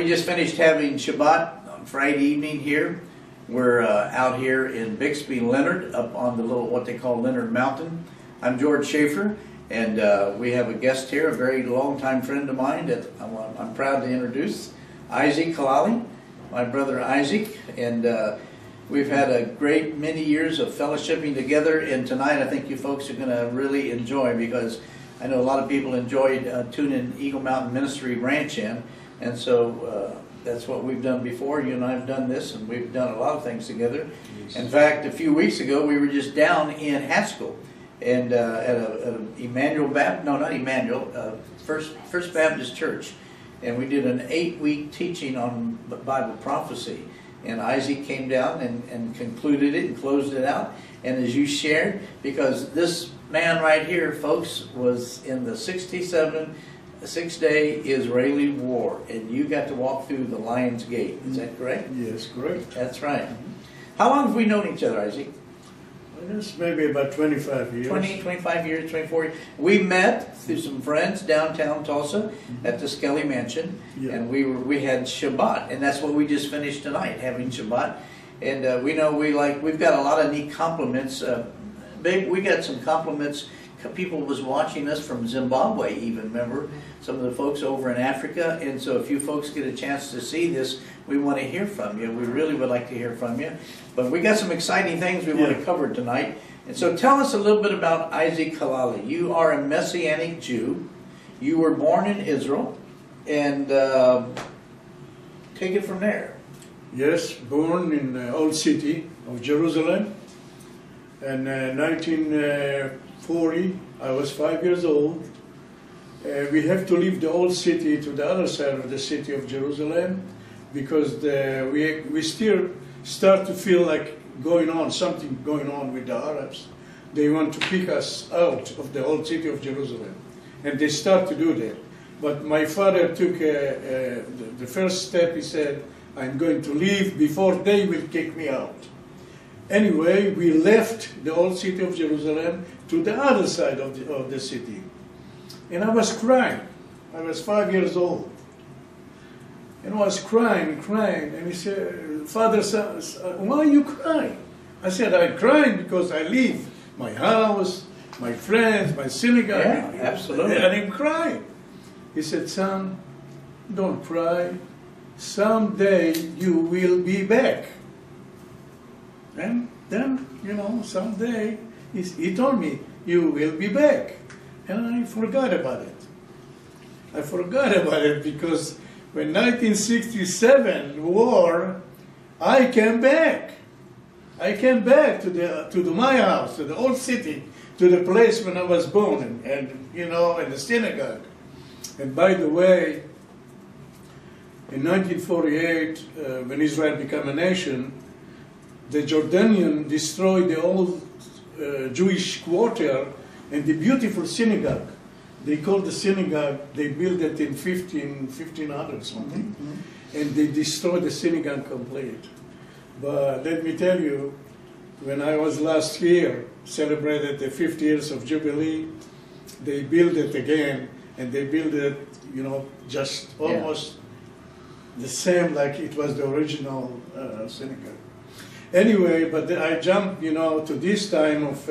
we just finished having Shabbat on Friday evening here. We're out here in Bixby, Leonard, up on the little, what they call Leonard Mountain. I'm George Schaefer, and we have a guest here, a very long-time friend of mine that I'm proud to introduce, Isaac Halali, my brother Isaac, and we've had a great many years of fellowshipping together, and tonight I think you folks are going to really enjoy, because I know a lot of people enjoyed tuning Eagle Mountain Ministry Ranch in, and so that's what we've done before. You and I have done this, and we've done a lot of things together. Yes. In fact, a few weeks ago, we were just down in Haskell, and at a Emmanuel Baptist, no, not Emmanuel, First Baptist Church, and we did an 8-week teaching on Bible prophecy. And Isaac came down and concluded it and closed it out. And as you shared, because this man right here, folks, was in the 67 6-day Israeli war, and you got to walk through the Lion's Gate. Is that correct? Yes, correct. That's right. How long have we known each other, Isaac? I guess maybe about 25 years. 25 years, 24 years. We met through some friends downtown Tulsa at the Skelly Mansion, and we had Shabbat, and that's what we just finished tonight, having Shabbat. And we know we've got a lot of neat compliments. Babe, we got some compliments. People was watching us from Zimbabwe, even, remember? Some of the folks over in Africa. And so if you folks get a chance to see this, we want to hear from you. We really would like to hear from you. But we got some exciting things we want to cover tonight. And so tell us a little bit about Isaac Halali. You are a Messianic Jew. You were born in Israel. And take it from there. Yes, born in the old city of Jerusalem. And 1940, I was 5 years old. We have to leave the old city to the other side of the city of Jerusalem, because we still start to feel like something going on with the Arabs. They want to kick us out of the old city of Jerusalem, and they start to do that. But my father took the first step. He said, I'm going to leave before they will kick me out. Anyway, we left the old city of Jerusalem to the other side of the city. And I was crying. I was 5 years old. And I was crying. And he said, Father, why are you crying? I said, I'm crying because I leave my house, my friends, my synagogue. Yeah, absolutely. And I'm crying. He said, son, don't cry. Someday you will be back. And then, someday, he told me, you will be back. And I forgot about it. I forgot about it because when 1967 war, I came back. I came back to my house, to the old city, to the place when I was born, and in the synagogue. And by the way, in 1948, when Israel became a nation, the Jordanians destroyed the old Jewish quarter and the beautiful synagogue. They called the synagogue, they built it in 1500 something, and they destroyed the synagogue complete. But let me tell you, when I was last year, celebrated the 50 years of Jubilee, they built it again, and they built it, just almost the same like it was the original synagogue. Anyway, but I jumped, to this time of,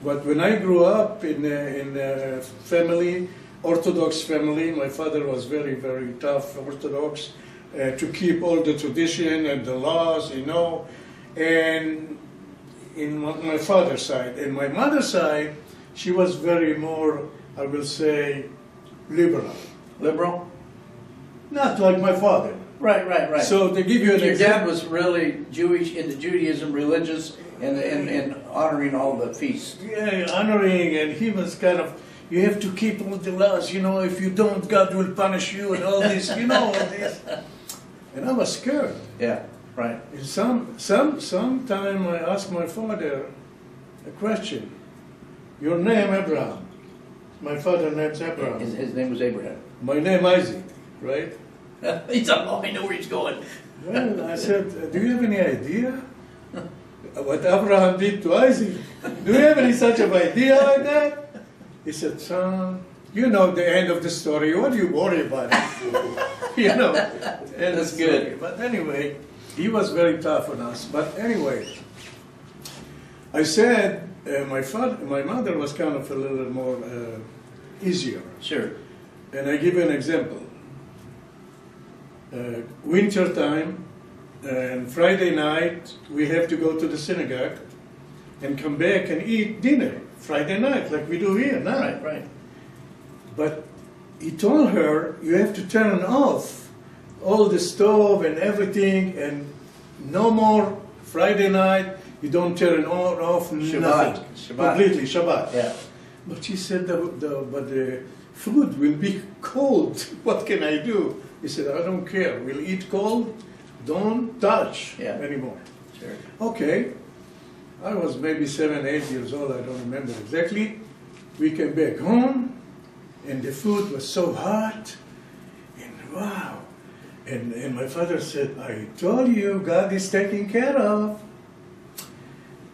but when I grew up in a family, Orthodox family, my father was very, very tough, Orthodox, to keep all the tradition and the laws, and in my father's side. And my mother's side, she was very more, I will say, liberal. Liberal? Not like my father. Right. So to give you an Your example, dad was really Jewish, into Judaism, religious, and honoring all the feasts. Yeah, honoring, and he was kind of, you have to keep all the laws, if you don't, God will punish you, and all this, all this. And I was scared. Yeah, right. And sometime I asked my father a question. Your name, Abraham. My father's name's Abraham. His name was Abraham. My name, Isaac, right? He thought, I know where he's going. Well, I said, do you have any idea what Abraham did to Isaac? Do you have any such of idea like that? He said, son, you know the end of the story. What do you worry about it? you know. And That's good. But anyway, he was very tough on us. But anyway, I said my mother was kind of a little more easier. Sure. And I give you an example. Winter time, and Friday night, we have to go to the synagogue and come back and eat dinner Friday night, like we do here now. Right, right. But he told her, you have to turn off all the stove and everything, and no more Friday night, you don't turn on, off, Shabbat. nothing. Shabbat. Completely, Shabbat. Yeah. But she said, but the food will be cold. What can I do? He said, I don't care. We'll eat cold. Don't touch anymore. Sure. Okay. I was maybe 7, 8 years old. I don't remember exactly. We came back home, and the food was so hot. And wow. And my father said, I told you, God is taking care of.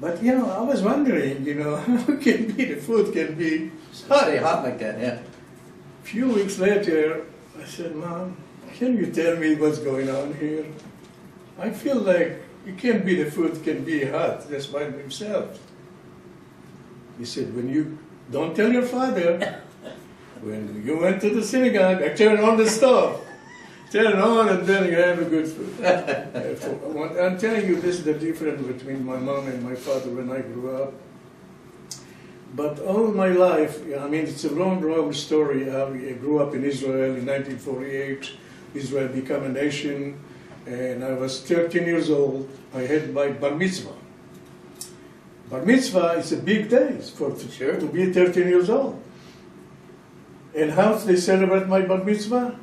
But, you know, I was wondering, you know, how can be the food can be hot? Stay hot like that, yeah. A few weeks later, I said, Mom, can you tell me what's going on here? I feel like it can't be the food can be hot just by himself. He said, when you don't tell your father, when you went to the synagogue, I turned on the stove. Turn it on and then you have a good food. I'm telling you, this is the difference between my mom and my father when I grew up. But all my life, I mean, it's a long, long story. I grew up in Israel in 1948. Israel became a nation, and I was 13 years old. I had my bar mitzvah. Bar mitzvah is a big day to be 13 years old. And how they celebrate my bar mitzvah?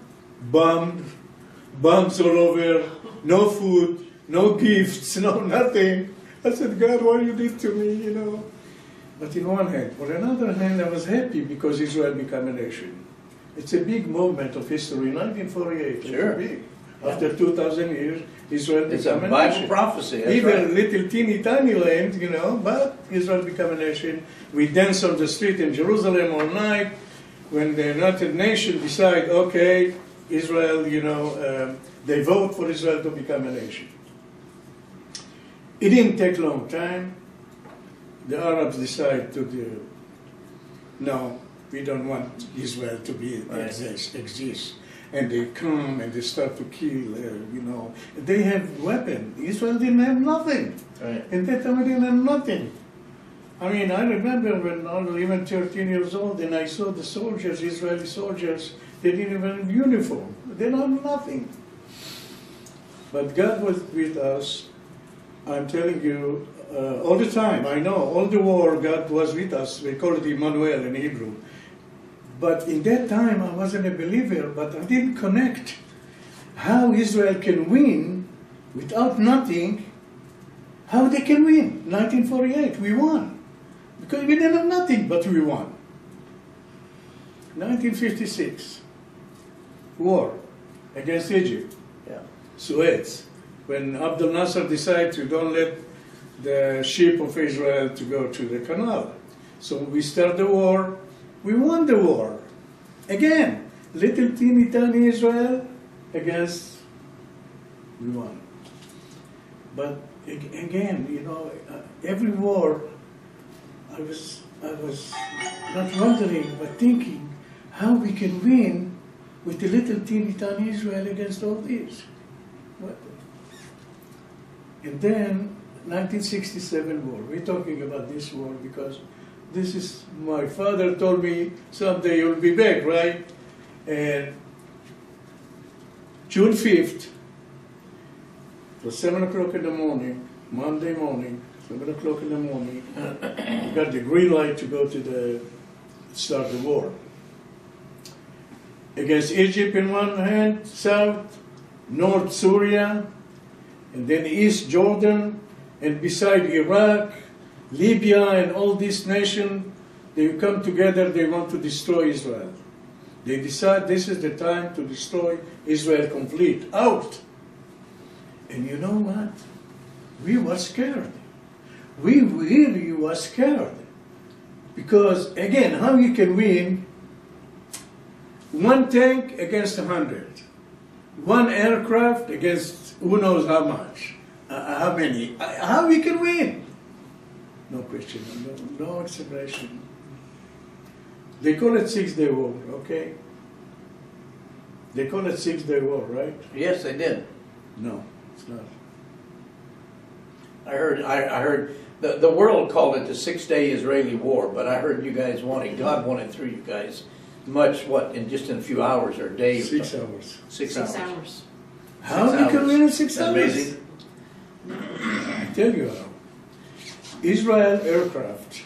Bombs all over, no food, no gifts, no nothing. I said, God, what you did to me, you know? But in one hand. On another hand, I was happy because Israel became a nation. It's a big movement of history, 1948. Sure. It's big. After 2,000 years, Israel became a nation. It's a Bible prophecy, that's Even right. little teeny tiny land, you know, but Israel became a nation. We dance on the street in Jerusalem all night. When the United Nations decide, okay, Israel, you know, they vote for Israel to become a nation. It didn't take a long time. The Arabs decide to do, no, we don't want Israel to be exist. And they come and they start to kill, you know. They have weapons. Israel didn't have nothing. Right. And that time they didn't have nothing. I mean, I remember when I was even 13 years old and I saw the soldiers, Israeli soldiers, they didn't even have uniform. They don't have nothing. But God was with us. I'm telling you, all the time, I know, all the war, God was with us. We call it Emmanuel in Hebrew. But in that time, I wasn't a believer, but I didn't connect how Israel can win without nothing, how they can win. 1948, we won. Because we didn't have nothing, but we won. 1956, war against Egypt. Yeah. Suez. When Abdel Nasser decided to don't let the ship of Israel to go to the canal. So we start the war. We won the war. Again, little teeny tiny Israel against, we won. But again, you know, every war, I was not wondering, but thinking how we can win with the little teeny tiny Israel against all this. And then 1967 war. We're talking about this war because this is, my father told me someday you'll be back, right? And June 5th, it was 7 o'clock in the morning, Monday morning, 7 o'clock in the morning, we got the green light to go to start the war. Against Egypt in one hand, south, north Syria, and then East Jordan, and beside Iraq, Libya, and all these nations, they come together, they want to destroy Israel. They decide this is the time to destroy Israel complete, out. And you know what? We were scared. We really were scared. Because, again, how you can win one tank against 100? one aircraft against who knows how much, how many, how we can win? No question, no explanation. They call it 6-day war, okay? They call it 6-day war, right? Yes, they did. No, it's not. I heard the world called it the 6-day Israeli war, but I heard you guys wanted, God wanted through you guys much, in just in a few hours or days. 6 hours. 6 hours. How 6 you can hours. win in 6 hours? Amazing. I tell you how. Israel aircraft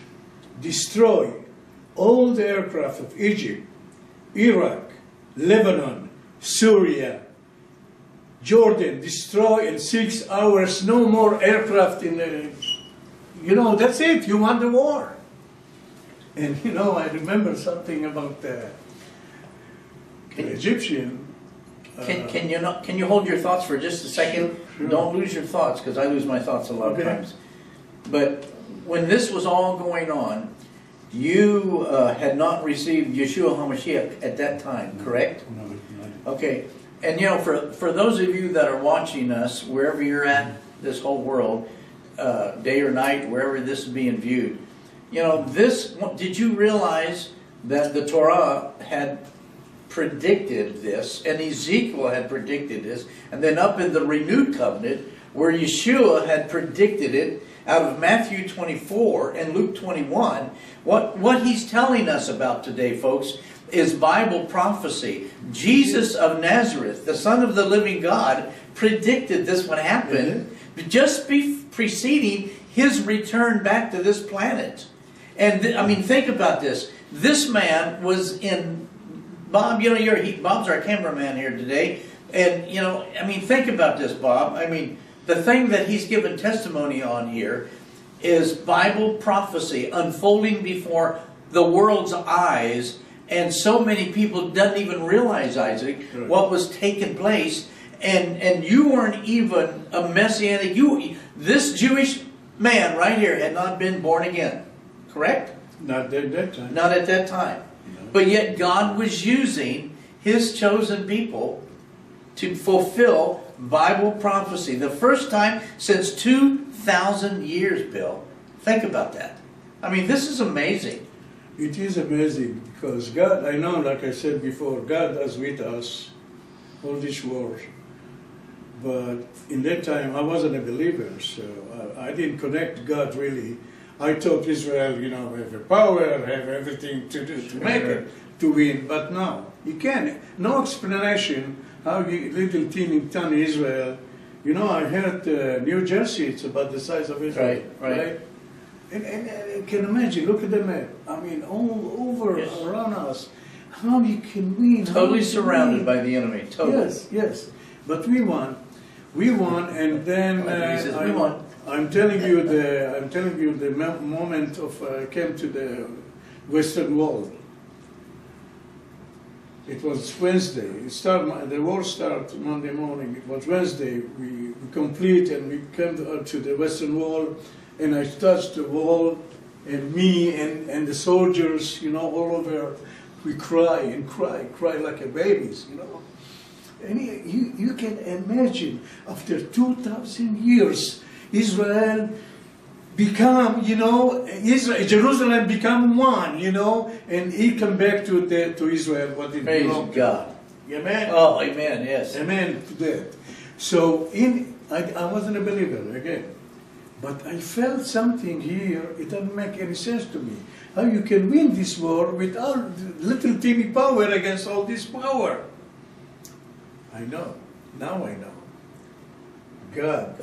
destroy all the aircraft of Egypt, Iraq, Lebanon, Syria, Jordan, destroy in 6 hours, no more aircraft in the, that's it, you won the war. And I remember something about the Egyptian. Can you hold your thoughts for just a second? Sure. Don't lose your thoughts, because I lose my thoughts a lot of times. But when this was all going on, you had not received Yeshua HaMashiach at that time, correct? No, not. Okay, and for those of you that are watching us, wherever you're at, this whole world, day or night, wherever this is being viewed, did you realize that the Torah had predicted this, and Ezekiel had predicted this, and then up in the renewed covenant, where Yeshua had predicted it, out of Matthew 24 and Luke 21, what he's telling us about today, folks, is Bible prophecy. Jesus of Nazareth, the Son of the living God, predicted this would happen just preceding his return back to this planet. And think about this. This man was in, Bob, Bob's our cameraman here today. And, think about this, Bob. The thing that he's given testimony on here is Bible prophecy unfolding before the world's eyes, and so many people doesn't even realize, Isaac, what was taking place, and you weren't even a Messianic. This Jewish man right here had not been born again, correct? Not at that time. Not at that time. No. But yet God was using his chosen people to fulfill Bible prophecy. The first time since 2,000 years, Bill. Think about that. This is amazing. It is amazing because God, I know, like I said before, God is with us all this war. But in that time, I wasn't a believer, so I didn't connect God really. I thought Israel, have the power, have everything to do to make it, to win. But no, you can't. No explanation. How little teeny tiny Israel, I heard New Jersey, it's about the size of Israel, right? And you can imagine, look at the map. All over around us, how you can win. Totally surrounded by the enemy, totally. Yes. But we won, and then we won. I'm telling you the moment of came to the Western Wall. It was Wednesday. The war started Monday morning. It was Wednesday. We complete and we came to the Western Wall, and I touched the wall, and me and the soldiers, all over, we cry like a babies, And you can imagine, after 2,000 years, Israel become, Jerusalem become one, and he come back to Israel, what it belonged to. Praise God. Amen? Oh, amen, yes. Amen to that. So, I wasn't a believer, again. But I felt something here, it doesn't make any sense to me. How you can win this war without little teeny power against all this power? I know. Now I know. God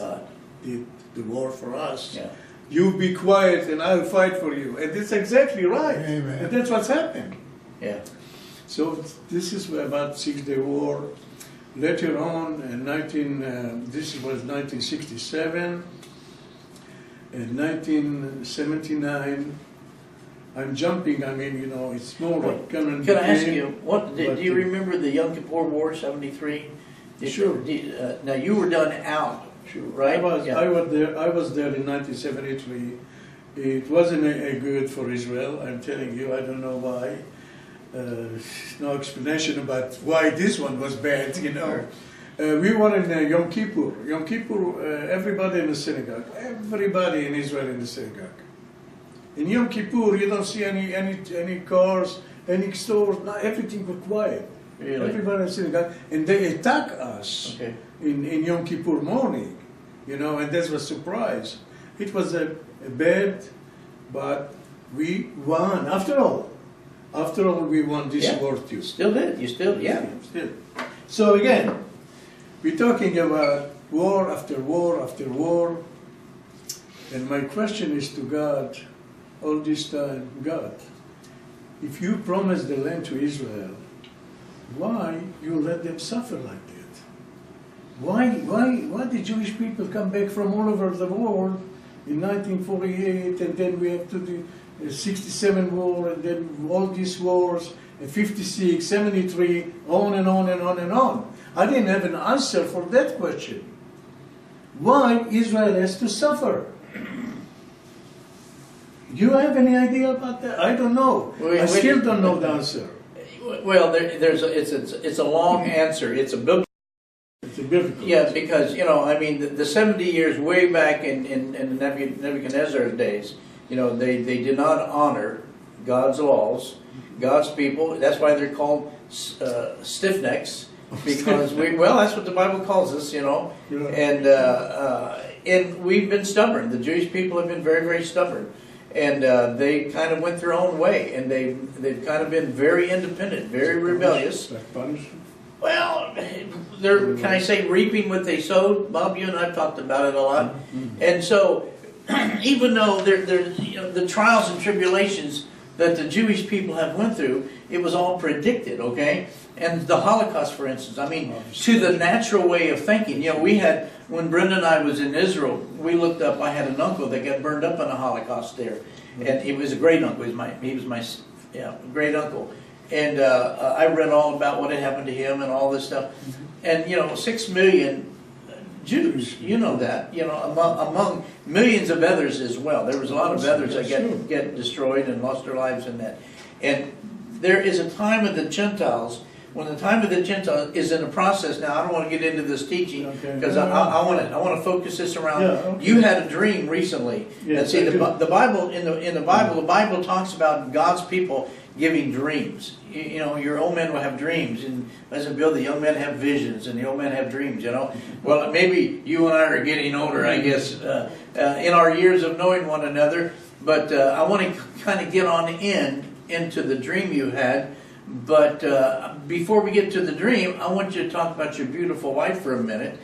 did the war for us. Yeah. You be quiet and I'll fight for you. And that's exactly right. Amen. And that's what's happened. Yeah. So this is about 6-day war. Later on, this was 1967. In 1979, I'm jumping. It's more like Can I ask you, do you remember the Yom Kippur War, 73? Sure. Now you were done out, right? I was there in 1973. It wasn't a good for Israel. I'm telling you, I don't know why. No explanation about why this one was bad. Sure. We were in Yom Kippur. Yom Kippur, everybody in the synagogue. Everybody in Israel in the synagogue. In Yom Kippur, you don't see any cars, any stores. Not everything was quiet. Really? Everybody in the synagogue, and they attack us Okay. in Yom Kippur morning, you know, and that was a surprise. It was a bad, but we won after all. After all, we won this Yeah. war too. Still did. You still, yeah. Still. So again, we're talking about war after war after war, and my question is to God, all this time, God, if you promised the land to Israel, why you let them suffer like that? Why did Jewish people come back from all over the world in 1948, and then we have to do 67 war, and then all these wars, 56, 73, on and on and on and on. I didn't have an answer for that question. Why Israel has to suffer? You have any idea about that? I don't know. I still don't know the answer. Well, it's a long answer. It's a biblical. It's a biblical. Yeah, because, you know, I mean, the 70 years way back in Nebuchadnezzar's days, you know, they did not honor God's laws, God's people. That's why they're called stiff necks, because well, that's what the Bible calls us, you know. Yeah. And we've been stubborn. The Jewish people have been very, very stubborn. And they kind of went their own way, and they've kind of been very independent, very rebellious. Like punishment? Well, they're, can I say, reaping what they sowed? Bob, you and I have talked about it a lot. And so, even though you know, the trials and tribulations that the Jewish people have went through, it was all predicted, okay? And the Holocaust, for instance, I mean, to the natural way of thinking. You know, we had, when Brenda and I was in Israel, we looked up, I had an uncle that got burned up in the Holocaust there. And he was a great uncle, he was my great uncle. And I read all about what had happened to him and all this stuff. And, you know, 6 million Jews, you know that, you know, among millions of others as well. There was a lot of others that get destroyed and lost their lives in that. And there is a time of the Gentiles, when the time of the Gentiles is in a process. Now, I don't want to get into this teaching, because I want to focus this around. You had a dream recently. Yes, and see, the Bible, in the Bible talks about God's people giving dreams. You know, your old men will have dreams, and as a Bill, the young men have visions, and the old men have dreams, you know. Well, maybe you and I are getting older, I guess, in our years of knowing one another, but I want to kind of get on into the dream you had. But before we get to the dream, I want you to talk about your beautiful wife for a minute,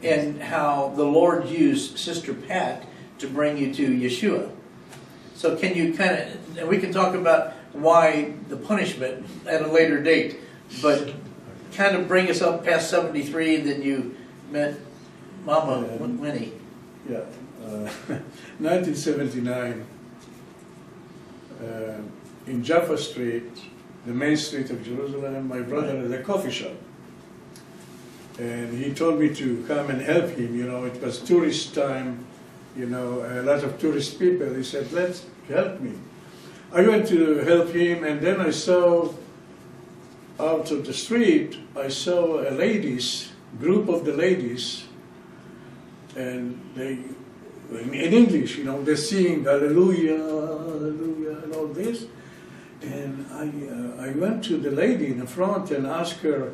and how the Lord used Sister Pat to bring you to Yeshua. So can you and we can talk about why the punishment at a later date, but kind of bring us up past 73, and then you met Mama Winnie. Yeah, 1979, in Jaffa Street, the main street of Jerusalem, my brother had a coffee shop. And he told me to come and help him. You know, it was tourist time, you know, a lot of tourist people. He said, let's help me. I went to help him, and then I saw out of the street, I saw a group of the ladies, and they, in English, you know, they sing Hallelujah, Hallelujah, and all this. And I went to the lady in the front and asked her,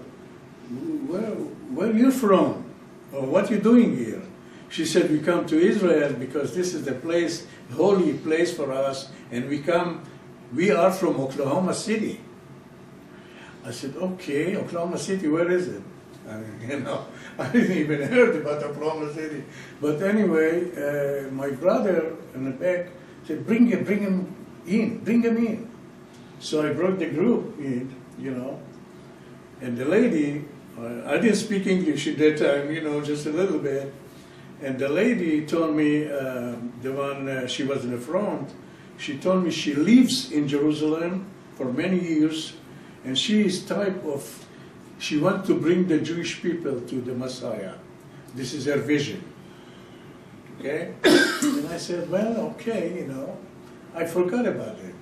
where are you from? Or what are you doing here? She said, we come to Israel because this is the place, holy place for us, and we are from Oklahoma City. I said, okay, Oklahoma City, where is it? You know, I didn't even heard about Oklahoma City. But anyway, my brother in the back said, bring him in. So I brought the group in, you know, and the lady, I didn't speak English at that time, you know, just a little bit. And the lady told me, she was in the front, she told me she lives in Jerusalem for many years, and she wants to bring the Jewish people to the Messiah. This is her vision. Okay? And I said, well, okay, you know, I forgot about it.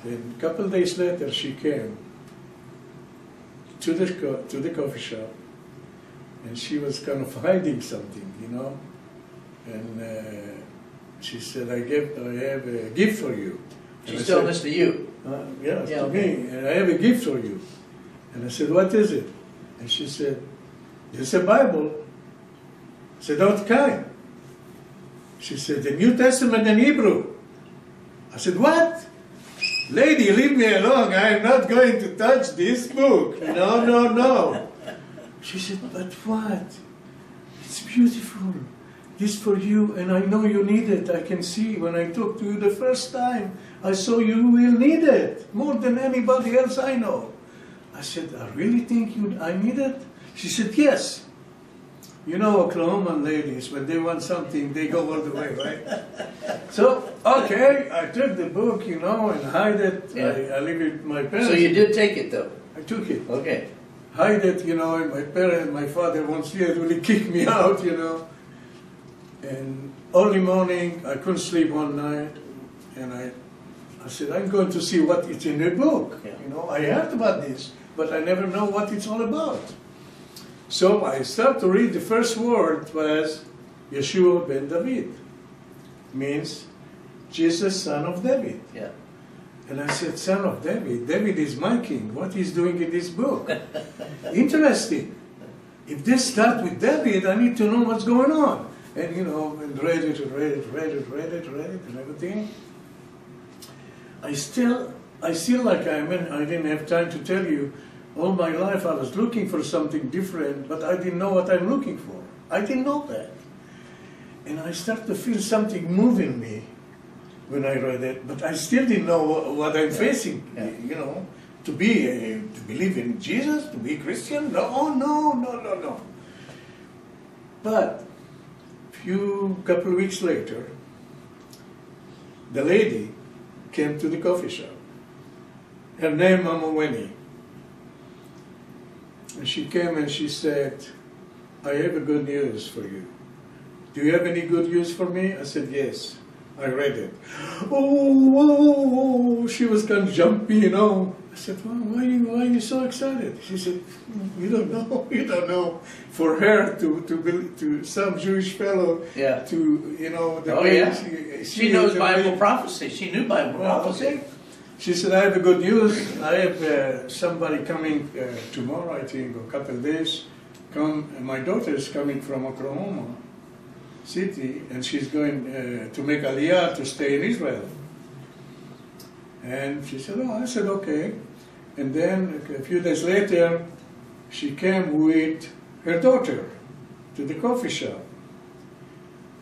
And a couple of days later, she came. to the coffee shop, and she was kind of hiding something, you know. And she said, I have a gift for you. And She's I telling said, this to you. Yes, Yeah, to okay. me. And I have a gift for you. And I said, what is it? And she said, it's a Bible. I said, what kind? She said, the New Testament in Hebrew. I said, what? Lady, leave me alone. I am not going to touch this book. No, no, no. She said, but what? It's beautiful. This for you, and I know you need it. I can see when I talked to you the first time, I saw you will need it more than anybody else I know. I said, I really think I need it? She said, yes. You know, Oklahoma ladies, when they want something, they go all the way, right? So, okay, I took the book, you know, and hide it. Yeah. I leave it with my parents. So you did take it, though? I took it. Okay. Hide it, you know, and my father once year really kicked me out, you know. And early morning, I couldn't sleep one night, and I said, I'm going to see what is in the book. Yeah. You know, I heard about this, but I never know what it's all about. So I started to read. The first word was Yeshua ben David, means Jesus, son of David. Yeah. And I said, son of David, David is my king. What he's doing in this book? Interesting. If this starts with David, I need to know what's going on. And you know, and read it, and everything. I still like I didn't have time to tell you, all my life I was looking for something different, but I didn't know what I'm looking for. I didn't know that. And I started to feel something move in me when I read it, but I still didn't know what I'm facing, you know, to believe in Jesus, to be Christian, no. But couple of weeks later, the lady came to the coffee shop. Her name Mama Winnie. And she came and she said, I have a good news for you. Do you have any good news for me? I said, yes. I read it. Oh, she was kind of jumpy, you know. I said, well, why are you so excited? She said, you don't know. For her to some Jewish fellow, Yeah. to, you know, the Oh, way yeah. She knows Bible prophecy. She knew Bible prophecy. Okay. She said, I have a good news. I have somebody coming tomorrow, I think, or a couple of days. My daughter is coming from Oklahoma City, and she's going to make Aliyah to stay in Israel. And she said, oh, I said, okay. And then a few days later, she came with her daughter to the coffee shop.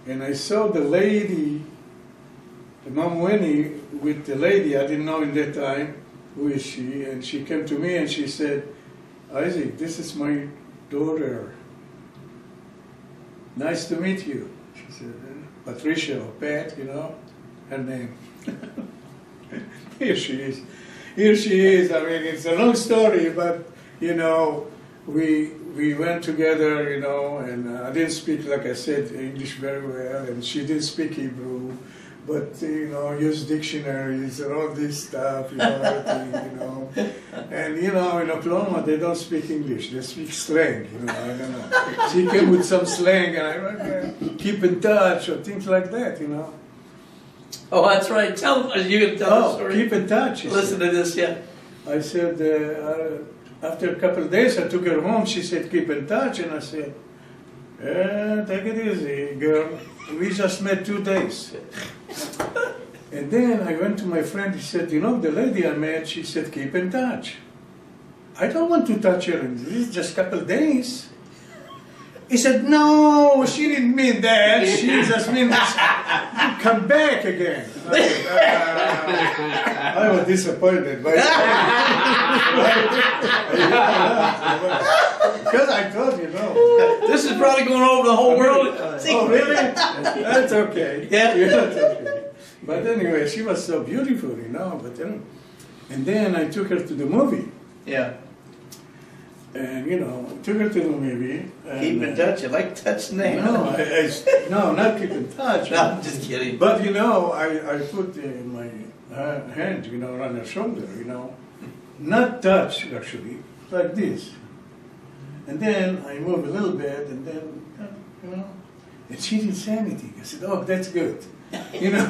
And I saw the lady, the Mom Winnie, with the lady, I didn't know in that time, who is she? And she came to me and she said, Isaac, this is my daughter. Nice to meet you. She said, Patricia or Pat, you know, her name. Here she is. Here she is. I mean, it's a long story, but, you know, we went together, you know, and I didn't speak, like I said, English very well, and she didn't speak Hebrew, but, you know, use dictionaries and all this stuff, you know, everything, you know. And, you know, in Oklahoma, they don't speak English, they speak slang, you know, I don't know. She came with some slang, and I keep in touch, or things like that, you know. Oh, that's right. Are you going to tell the story? Keep in touch. Listen to this, yeah. I said, after a couple of days, I took her home. She said, keep in touch. And I said, take it easy, girl. We just met 2 days. And then I went to my friend. He said, you know, the lady I met, she said, keep in touch. I don't want to touch her. This is just a couple of days. He said, no, she didn't mean that. She just means come back again. I was disappointed. But because I told you, no. This is probably going over the whole world. Oh, really? That's okay. Yeah. That's okay. But anyway, she was so beautiful, you know. But and then I took her to the movie. Yeah. And, you know, took her to the movie. And, Keep in touch. You like touch name? No, no, not keep in touch. No, I'm just kidding. But, you know, I put my hand, you know, on her shoulder, you know. Not touch, actually. like this. And then I moved a little bit, and then, you know, and she didn't say anything. I said, oh, that's good. You know,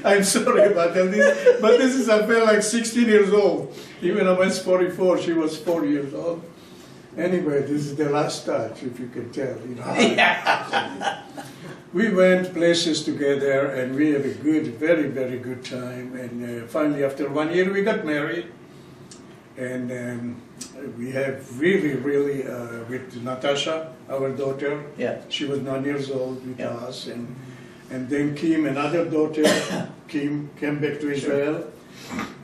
I'm sorry about that, but this is, I felt like 16 years old. Even I was 44, she was 4 years old. Anyway, this is the last touch, if you can tell. You know. Yeah. We went places together, and we had a good, very, very good time. And finally, after 1 year, we got married. And we have really, really, with Natasha, our daughter, Yeah. she was 9 years old with Yeah. us. And then Kim, another daughter, Kim, came back to Israel.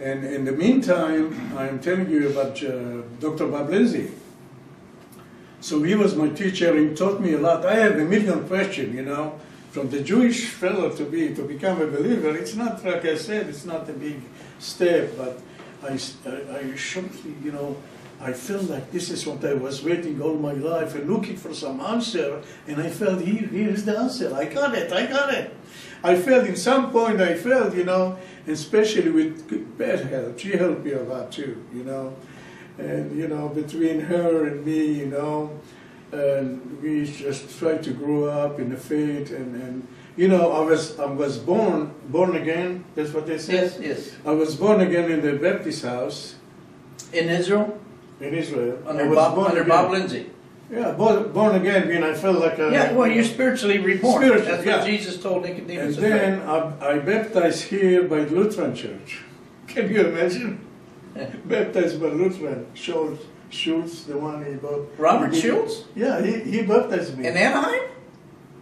And in the meantime, I'm telling you about Dr. Bob Lindsay. So he was my teacher, he taught me a lot. I have a million questions, you know, from the Jewish fellow to become a believer. It's not, like I said, it's not a big step, but I shortly, you know, I felt like this is what I was waiting all my life and looking for some answer, and I felt here's the answer. I got it. I felt in some point, you know, especially with bad help. She helped me a lot too, you know. And, you know, between her and me, you know, and we just tried to grow up in the faith. And you know, I was born again, that's what they said? Yes, yes. I was born again in the Baptist house. In Israel? In Israel. Under Bob Lindsay? Yeah, born again when I felt like a... Yeah, well, you're spiritually reborn. Spiritual, That's yeah. what Jesus told Nicodemus. And then I baptized here by the Lutheran Church. Can you imagine? Baptized by Lutheran. Schultz, the one he bought. Robert Schultz? Yeah, he baptized me. In Anaheim?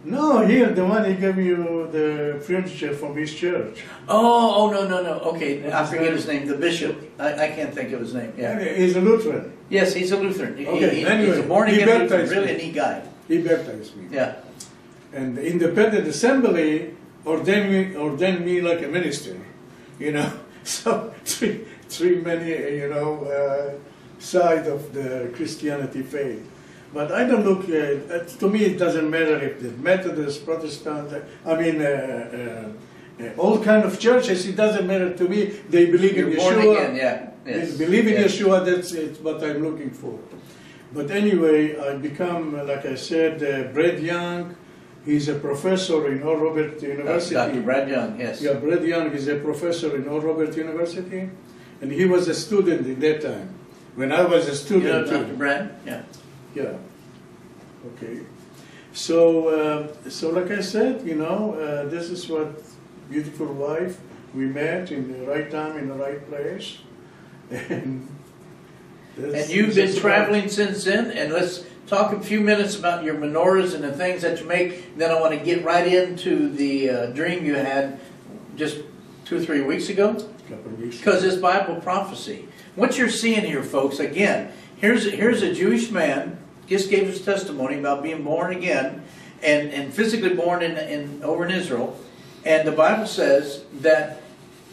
No, here, the one he gave you the furniture from his church. Oh, no. Okay, I forget his name. The bishop. I can't think of his name. Yeah. He's a Lutheran. Yes, he's a Lutheran. Okay, anyway, he's a born-again Lutheran. me. Really a neat guy. He baptized me. Yeah. And the Independent Assembly ordained me like a minister, you know. So three many, you know, side of the Christianity faith. But I don't look, to me it doesn't matter if the Methodist, Protestant, all kind of churches, it doesn't matter to me. They believe You're in born Yeshua. again, yeah. Yes. They believe in Yes. Yeshua, that's it, what I'm looking for. But anyway, I become, like I said, Brad Young. He's a professor in Oral Roberts University. Dr. Brad Young, yes. Yeah, Brad Young is a professor in Oral Roberts University. And he was a student in that time. When I was a You student know too. Dr. Brad? Yeah. Yeah. Okay. So, like I said, you know, this is what beautiful wife. We met in the right time, in the right place. And you've been traveling since then, and let's talk a few minutes about your menorahs and the things that you make. Then I want to get right into the dream you had just 2 or 3 weeks ago. couple of weeks. Because it's Bible prophecy. What you're seeing here, folks, again, here's a Jewish man, just gave his testimony about being born again, and physically born over in Israel. And the Bible says that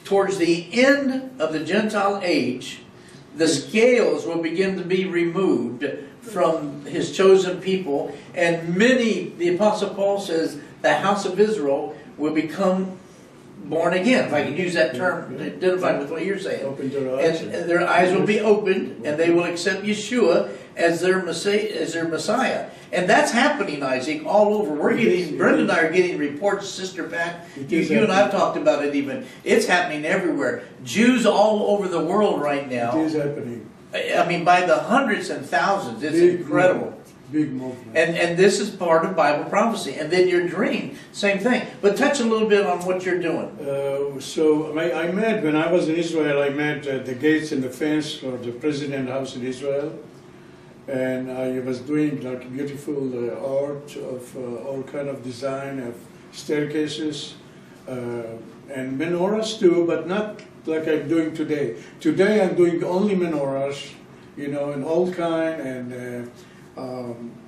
towards the end of the Gentile age, the scales will begin to be removed from his chosen people, and many, the Apostle Paul says, the house of Israel will become born again, if I can use that term to identify with what you're saying. Open their eyes. And their eyes will be opened, and they will accept Yeshua as their Messiah. And that's happening, Isaac, all over. Brenda and I are getting reports, Sister Pat, you and I have talked about it even. It's happening everywhere. Jews all over the world right now. It is happening. I mean, by the hundreds and thousands. It's incredible. Big movement. And this is part of Bible prophecy. And then your dream, same thing. But touch a little bit on what you're doing. So I met, when I was in Israel, I met the gates and the fence for the president house in Israel. And I was doing like beautiful art of all kind of design of staircases and menorahs too, but not like I'm doing today. Today I'm doing only menorahs, you know, in all kind, and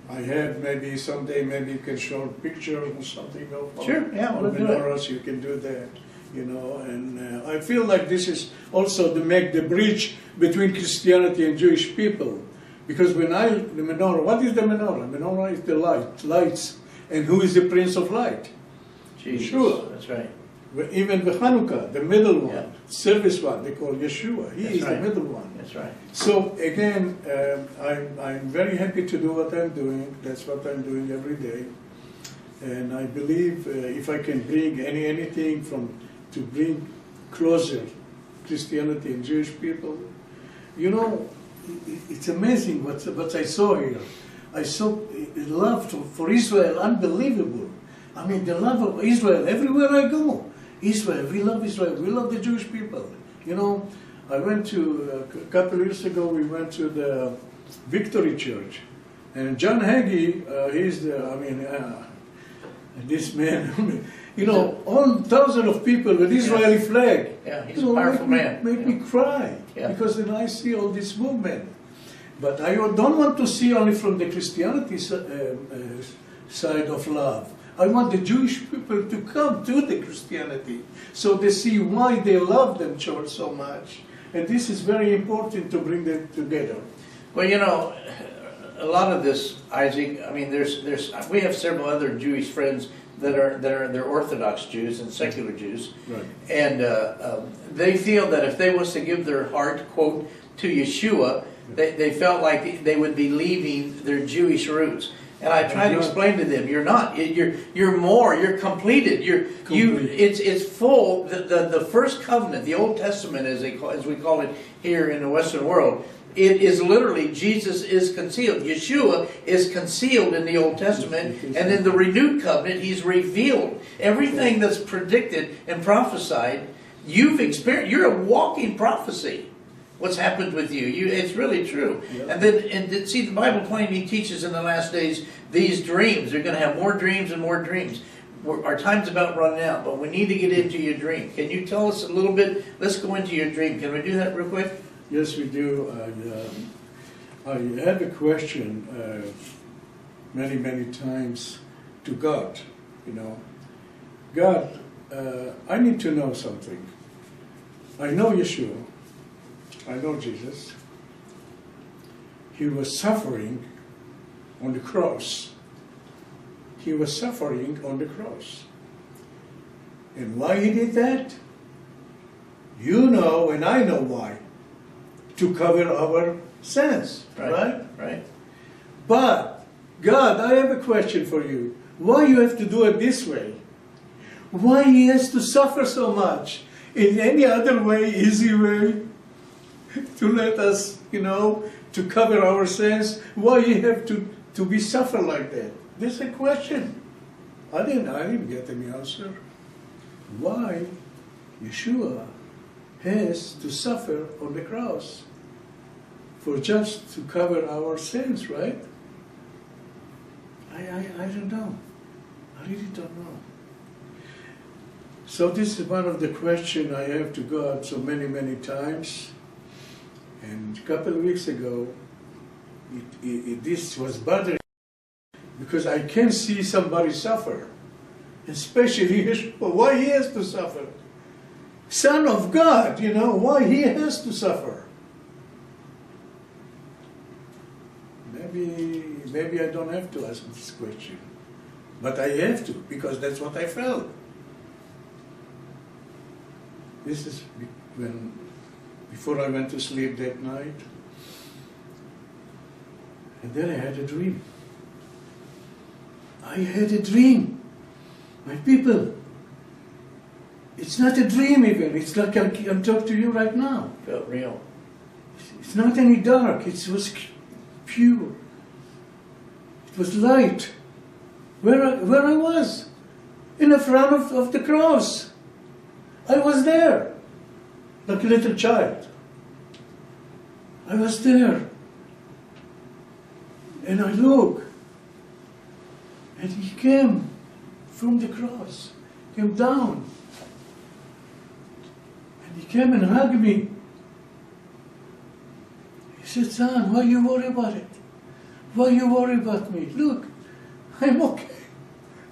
I have maybe someday maybe you can show a picture or something of Sure, yeah, we'll do it. menorahs. You can do that, you know. And I feel like this is also to make the bridge between Christianity and Jewish people. Because when the menorah, what is the menorah? Menorah is the lights. And who is the Prince of Light? Jesus. Sure. That's right. Even the Hanukkah, the middle one, Yeah. service one, they call Yeshua. He That's is right. the middle one. That's right. So again, I'm very happy to do what I'm doing. That's what I'm doing every day. And I believe if I can bring anything to bring closer Christianity and Jewish people, you know, it's amazing what I saw here. I saw love for Israel, unbelievable. I mean, the love of Israel everywhere I go. Israel, we love Israel. We love the Jewish people. You know, I went to a couple of years ago. We went to the Victory Church, and John Hagee, this man, you know, all thousands of people with Israeli flag. Yeah, he's you know, a powerful man. Make me cry, Yeah. because then I see all this movement. But I don't want to see only from the Christianity side of love. I want the Jewish people to come to the Christianity, so they see why they love them church so much. And this is very important to bring them together. Well, you know, a lot of this, Isaac. I mean, we have several other Jewish friends they're Orthodox Jews and secular Jews, Right. and they feel that if they was to give their heart, quote, to Yeshua, they felt like they would be leaving their Jewish roots. And I try to explain to them, you're not. You're more. You're completed. It's full. The first covenant, the Old Testament, as we call it here in the Western world, it is literally Jesus is concealed. Yeshua is concealed in the Old Testament, and in the renewed covenant, He's revealed. Everything that's predicted and prophesied, you've experienced. You're a walking prophecy. What's happened with you? It's really true. Yep. And see, the Bible plainly teaches in the last days these dreams. They're going to have more dreams and more dreams. Our time's about running out, but we need to get into your dream. Can you tell us a little bit? Let's go into your dream. Can we do that real quick? Yes, we do. I had a question many times to God. You know, God, I need to know something. I know Yeshua. I know Jesus. He was suffering on the cross. He was suffering on the cross. And why he did that? You know, and I know why. To cover our sins, right? Right. But, God, I have a question for you. Why you have to do it this way? Why he has to suffer so much? In any other way, easy way, to let us, you know, to cover our sins, why you have to be suffer like that? This is a question. I didn't get any answer. Why Yeshua has to suffer on the cross for just to cover our sins, right? I don't know. I really don't know. So this is one of the questions I have to God so many times. And a couple of weeks ago, this was bothering me because I can see somebody suffer, especially Yeshua. Why he has to suffer? Son of God, you know, why he has to suffer? Maybe I don't have to ask this question, but I have to because that's what I felt. This is before I went to sleep that night, and then I had a dream. I had a dream. My people, it's not a dream even. It's like I'm talking to you right now. Felt real. It's not any dark. It was pure. It was light. Where I was, in the front of the cross. I was there, like a little child. I was there. And I look, and he came from the cross, came down. And he came and hugged me. He said, son, why you worry about it? Why you worry about me? Look, I'm okay.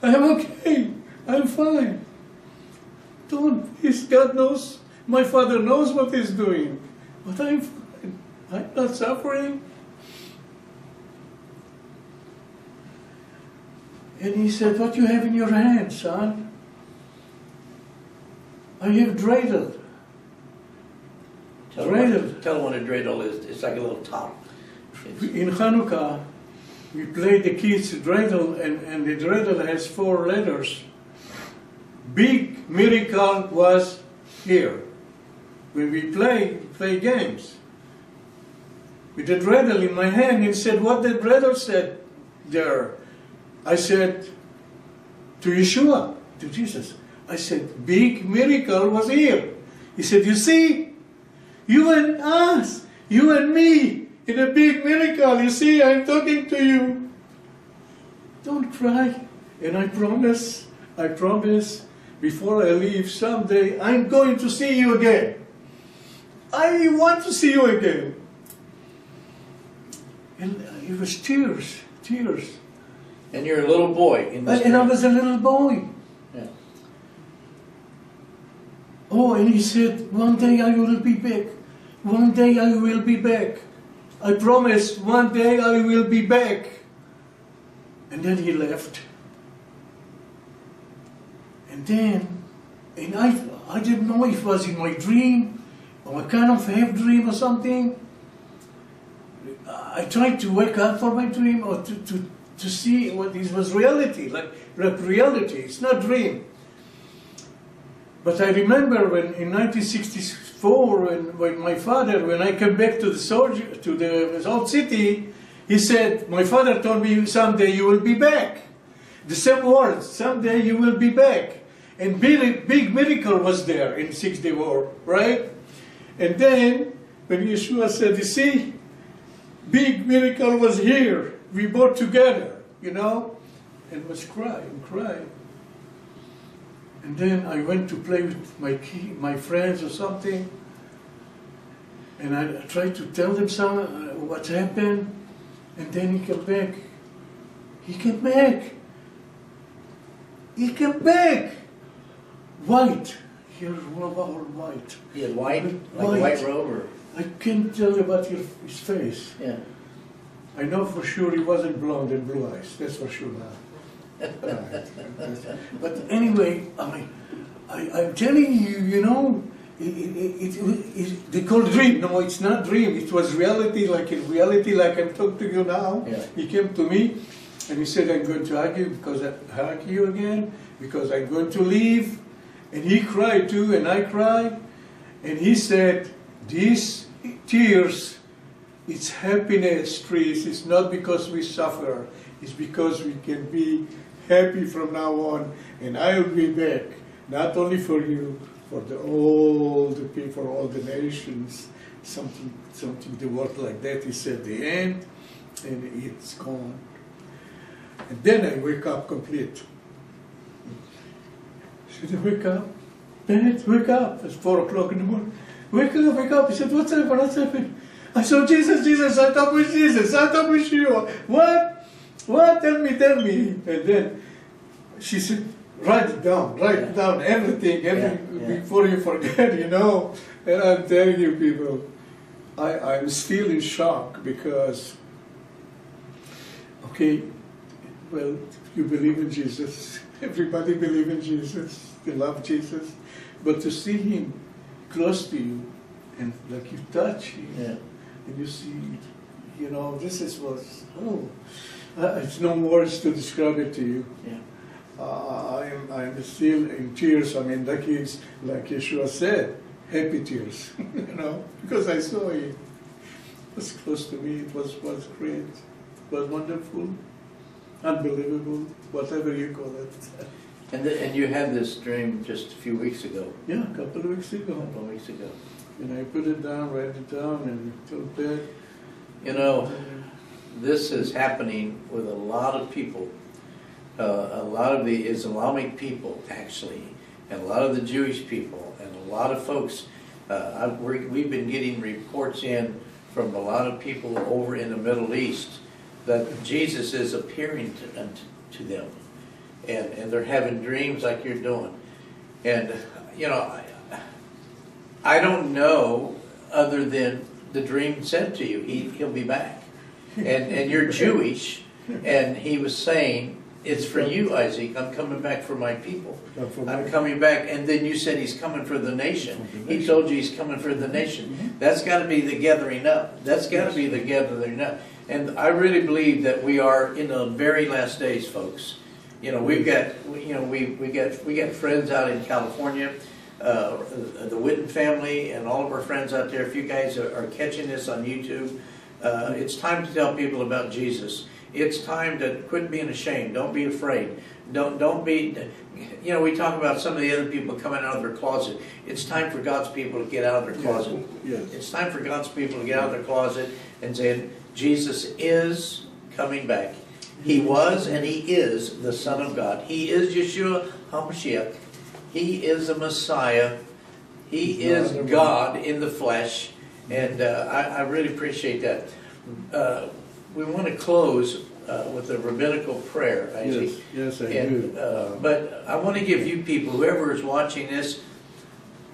I'm okay. I'm fine. Don't, God knows, my Father knows what He's doing. But I'm fine. I'm not suffering. And he said, what you have in your hand, son? I have dreidel. Tell them what a dreidel is. It's like a little top. In Hanukkah, we play the kids dreidel, and the dreidel has 4 letters. Big miracle was here. When we play games. With the dreidel in my hand, and said what the dreidel said there. I said to Yeshua, to Jesus, I said, big miracle was here. He said, you see, you and us, you and me, in a big miracle. You see, I'm talking to you. Don't cry. And I promise, before I leave someday, I'm going to see you again. I want to see you again. And it was tears. And you're a little boy in this. And I was a little boy. Yeah. Oh, and he said, one day I will be back. One day I will be back. I promise, one day I will be back. And then he left. And I didn't know if it was in my dream, or a kind of half dream or something. I tried to wake up from my dream, or to see what this was reality, like reality. It's not dream. But I remember when in 1964, when my father, when I came back to the old city, he said, my father told me, someday you will be back. The same words, someday you will be back. And big miracle was there in 64, right? And then, when Yeshua said, you see, big miracle was here. We both together, you know? And was crying. And then I went to play with my friends or something. And I tried to tell them what happened. And then he came back. He came back. White. Here, all white. He had white? Like a white robe? Or? I can't tell you about his face. Yeah. I know for sure he wasn't blonde and blue eyes. That's for sure now. But anyway, I'm telling you, you know, they call dream. No, it's not dream. It was reality, like in reality, like I'm talking to you now. Yeah. He came to me and he said, I'm going to hug you because I hug you again, because I'm going to leave. And he cried too, and I cried. And he said, these tears, it's happiness trees. It's not because we suffer. It's because we can be happy from now on. And I will be back, not only for you, for all the people, for all the nations. Something the word like that. He said the end, and it's gone. And then I wake up complete. Should I wake up? Dad, wake up. It's 4 o'clock in the morning. Wake up. He said, what's happened? I said, Jesus, I talk with Jesus. I talk with you. What? Tell me. And then she said, write it down, everything, before you forget, you know. And I'm telling you, people, I'm still in shock because, okay, well, you believe in Jesus. Everybody believes in Jesus. They love Jesus. But to see him close to you and like you touch him and you see, you know, it's no words to describe it to you. Yeah. I'm still in tears. I mean, like Yeshua said, happy tears, you know, because I saw him. It was close to me. It was great. It was wonderful, unbelievable, whatever you call it. And you had this dream just a few weeks ago. Yeah, a couple of weeks ago. And I put it down, write it down, and told Dad. You know, this is happening with a lot of people. A lot of the Islamic people, actually, and a lot of the Jewish people, and a lot of folks. We've been getting reports in from a lot of people over in the Middle East that Jesus is appearing to them. And they're having dreams like you're doing. And, you know, I don't know other than the dream said to you, he'll be back. And you're Jewish, and he was saying It's for you, Isaac. I'm coming back for my people. For I'm my- coming back. And then you said he's coming for the nation. He told you he's coming for the nation. That's got to be the gathering up. That's got to be the gathering up. And I really believe that we are in the very last days, folks. You know, we've got, you know, we got friends out in California, the Witten family, and all of our friends out there. If you guys are catching this on YouTube, it's time to tell people about Jesus. It's time to quit being ashamed. Don't be afraid. Don't be, you know, we talk about some of the other people coming out of their closet. It's time for God's people to get out of their closet. Yes. It's time for God's people to get out of their closet and say, Jesus is coming back. He was and he is the Son of God. He is Yeshua HaMashiach. He is the Messiah. He is God in the flesh. And I really appreciate that. We want to close with a rabbinical prayer, Isaac. Yes, I And, do. but I want to give you people, whoever is watching this,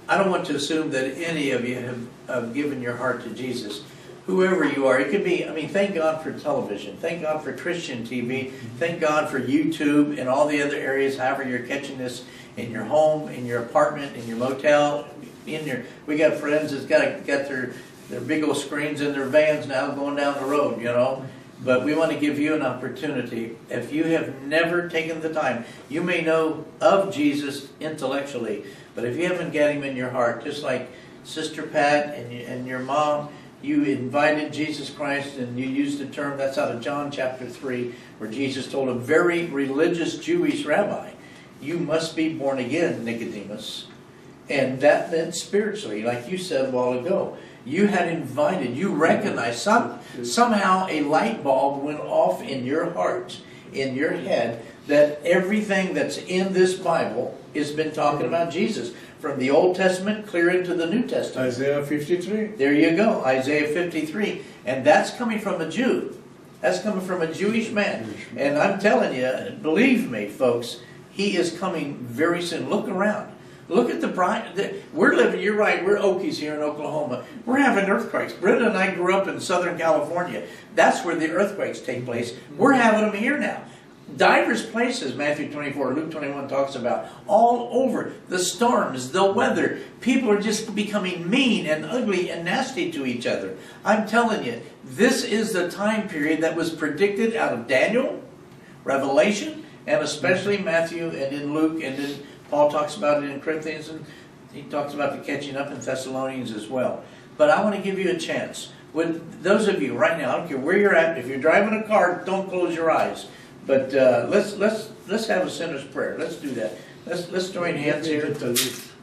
I don't want to assume that any of you have given your heart to Jesus. Whoever you are, it could be, I mean, thank God for television. Thank God for Christian TV. Thank God for YouTube and all the other areas, however you're catching this, in your home, in your apartment, in your motel, we got friends that's got their big old screens in their vans now going down the road, you know. But we want to give you an opportunity. If you have never taken the time, you may know of Jesus intellectually, but if you haven't got him in your heart, just like Sister Pat and your mom, you invited Jesus Christ, and you used the term, that's out of John chapter 3, where Jesus told a very religious Jewish rabbi, you must be born again, Nicodemus. And that meant spiritually, like you said a while ago. You had invited, you recognized, somehow a light bulb went off in your heart, in your head, that everything that's in this Bible has been talking about Jesus. From the Old Testament clear into the New Testament. Isaiah 53. There you go, Isaiah 53. And that's coming from a Jew. That's coming from a Jewish man. And I'm telling you, believe me, folks, he is coming very soon. Look around. Look at the bright. We're living, you're right, we're Okies here in Oklahoma. We're having earthquakes. Brenda and I grew up in Southern California. That's where the earthquakes take place. We're having them here now. Divers places, Matthew 24, Luke 21 talks about, all over, the storms, the weather. People are just becoming mean and ugly and nasty to each other. I'm telling you, this is the time period that was predicted out of Daniel, Revelation, and especially Matthew and in Luke, and then Paul talks about it in Corinthians, and he talks about the catching up in Thessalonians as well. But I want to give you a chance. With those of you right now, I don't care where you're at, if you're driving a car, don't close your eyes. But let's have a sinner's prayer. Let's do that. Let's join hands here.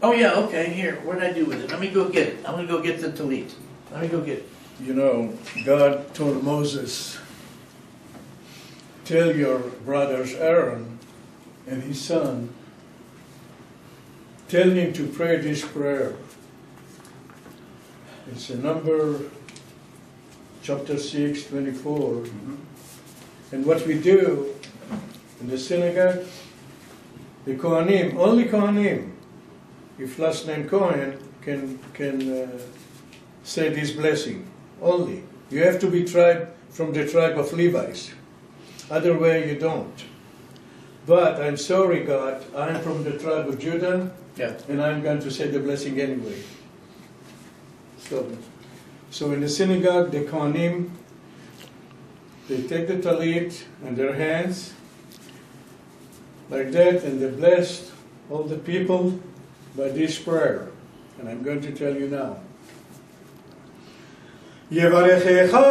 Oh yeah, okay. Here, what did I do with it? Let me go get it. I'm gonna go get the talit. Let me go get it. You know, God told Moses, tell your brothers Aaron and his son, tell him to pray this prayer. It's in Number chapter 6, 24. And what we do in the synagogue, the Kohanim, only Kohanim, if last name Cohen, can say this blessing. Only. You have to be from the tribe of Levites. Other way you don't. But I'm sorry, God, I'm from the tribe of Judah, and I'm going to say the blessing anyway. So in the synagogue, the Kohanim, they take the talit in their hands, like that, and they blessed all the people by this prayer. And I'm going to tell you now. Yevarechecha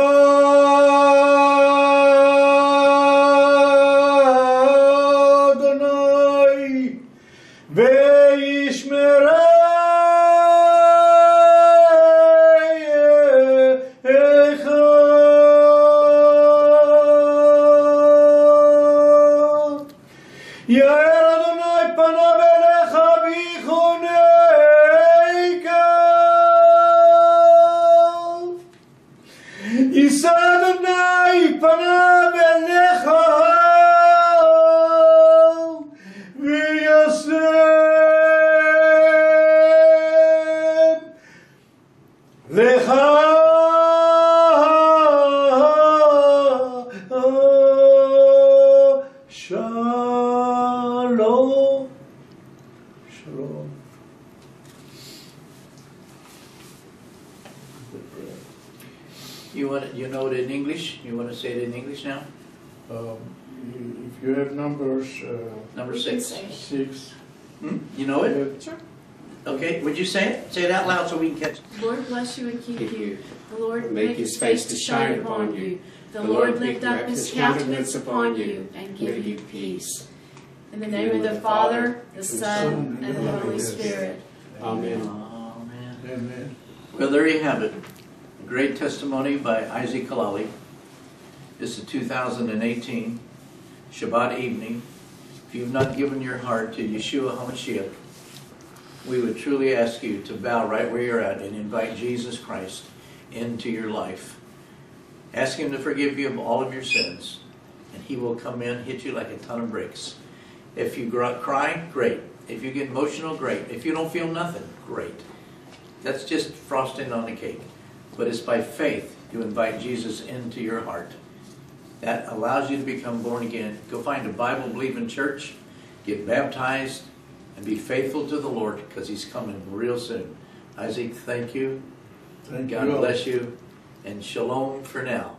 Adonai ve'yishmerecha Yair Adonai panav elecha v'yichuneika Yisa Adonai panav elecha v'yasem lecha Shalom. Shalom. Shalom. You know it in English? You want to say it in English now? If you have numbers Number You can 6. say it. 6. You know it? Sure. Okay, would you say it? Say it out loud so we can catch it. The Lord bless you and keep Keep you. you. The Lord Make his face to shine upon you. The Lord lift up his countenance upon you and give you peace. In the name of the Father, the Son, and the Holy Spirit. Amen. Amen. Amen. Well, there you have it. A great testimony by Isaac Halali. This is 2018 Shabbat evening. If you've not given your heart to Yeshua HaMashiach, we would truly ask you to bow right where you're at and invite Jesus Christ into your life. Ask him to forgive you of all of your sins, and he will come in, hit you like a ton of bricks. If you cry, great. If you get emotional, great. If you don't feel nothing, great. That's just frosting on the cake. But it's by faith you invite Jesus into your heart. That allows you to become born again. Go find a Bible-believing church, get baptized, and be faithful to the Lord, because he's coming real soon. Isaac, thank you. Thank God you. bless you. And shalom for now.